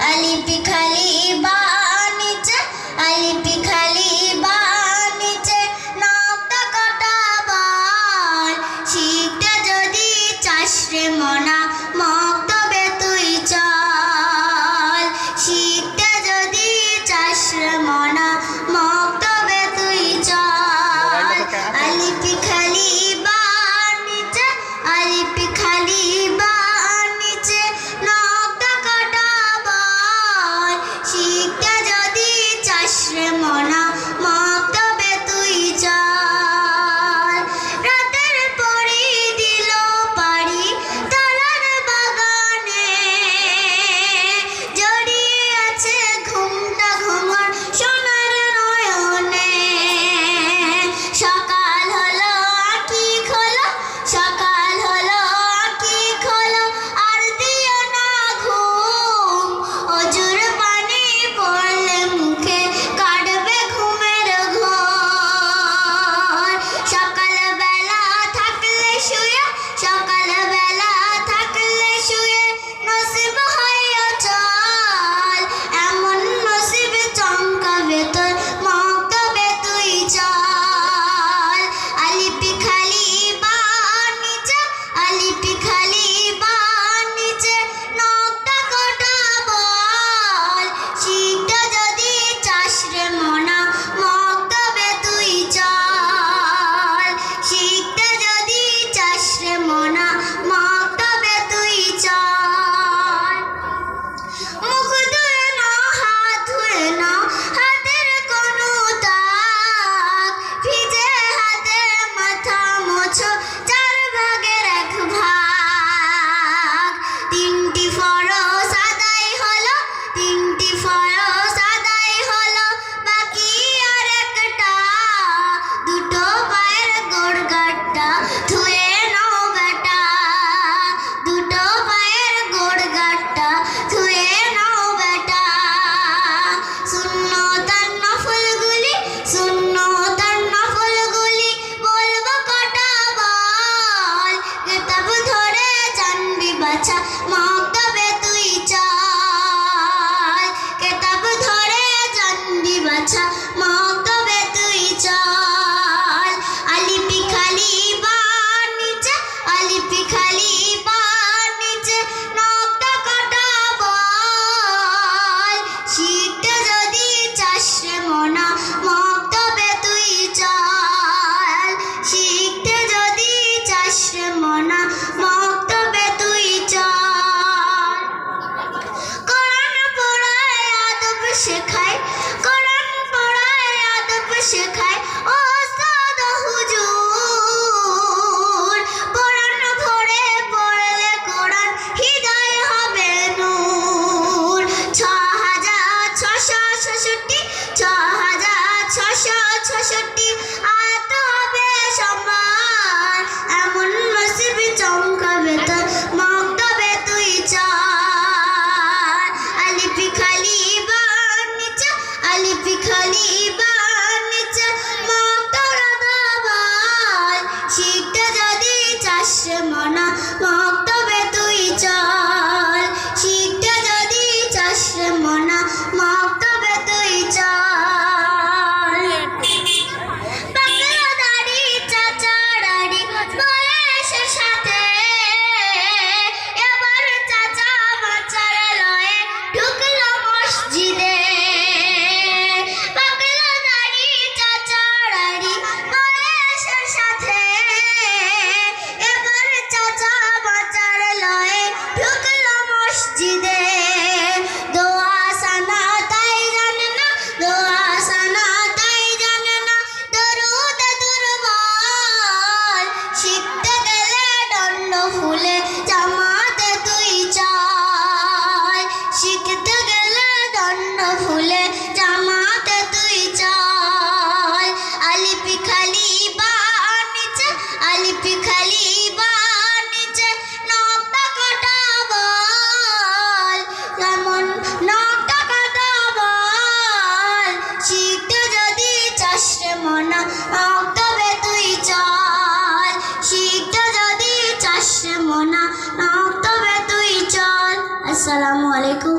अलिफ खाली बा नीचे अलिफ खाली बा नीचे নকটা কটা বল শিখতে যদি চাস রে মনা মক্তবে তুই চল শিখতে যদি চাস রে মনা মক্তবে তুই চল अलिफ खाली बा नीचे अलिफ खाली बा नीचे নকটা কটা বল শিখতে যদি চাস রে মনা মক্তবে তুই চল রাতের পরি দিল পারি তালার বাগানে জড়িয়ে আছে ঘুমটা ঘুমার সোনার নয়নে সকাল হলো আঁখি খোলো সকাল হলো আঁখি খোলো আর দিও না ঘুম অজুর পানি পড়লে মুখে কাটবে ঘুমের ঘোর সকালবেলা থাকলে শুয়ে সকালবেলা থাকলে শুয়ে নসিব হয়ে চল এমন নসিব চমকাবে তোর মক্তবে তুই চল अलिफ खाली बा नीचे अलिफ खाली बा नीचे নকটা কটা বল শিখতে যদি চাস রে মনা মক্তবে তুই চল শিখতে যদি চাস রে মনা মক্তবে তুই চল মুখ ধুয়ে নাও হাত ধুয়ে নাও হাতের কোনো তাক ভিজে হাতে মাথা মোছো চার ভাগের এক ভাগ তিনটি ফরজ আদায় হলো তিনটি ফরজ আদায় হলো বাকি আর একটা দুটো পায়ের গোড়গাট্টা ধুয়ে নাও বেটা দুটো পায়ের গোড়গাট্টা ধুয়ে নাও বেটা সুন্নতার নফলগুলি সুন্নতার নফলগুলি বলবো কটা বল কিতাব ধরে জানবি বাছা মক্তবে তুই চল কিতাব ধরে জানবি বাছা মক্তবে তুই চল अलिफ खाली बा नीचे अलिफ खाली बा नीचे নকটা কটা বল শিখতে যদি চাস রে মনা মক্তবে তুই চল শিখতে যদি চাস রে মনা মক্তবে তুই চল আসসালামু আলাইকুম।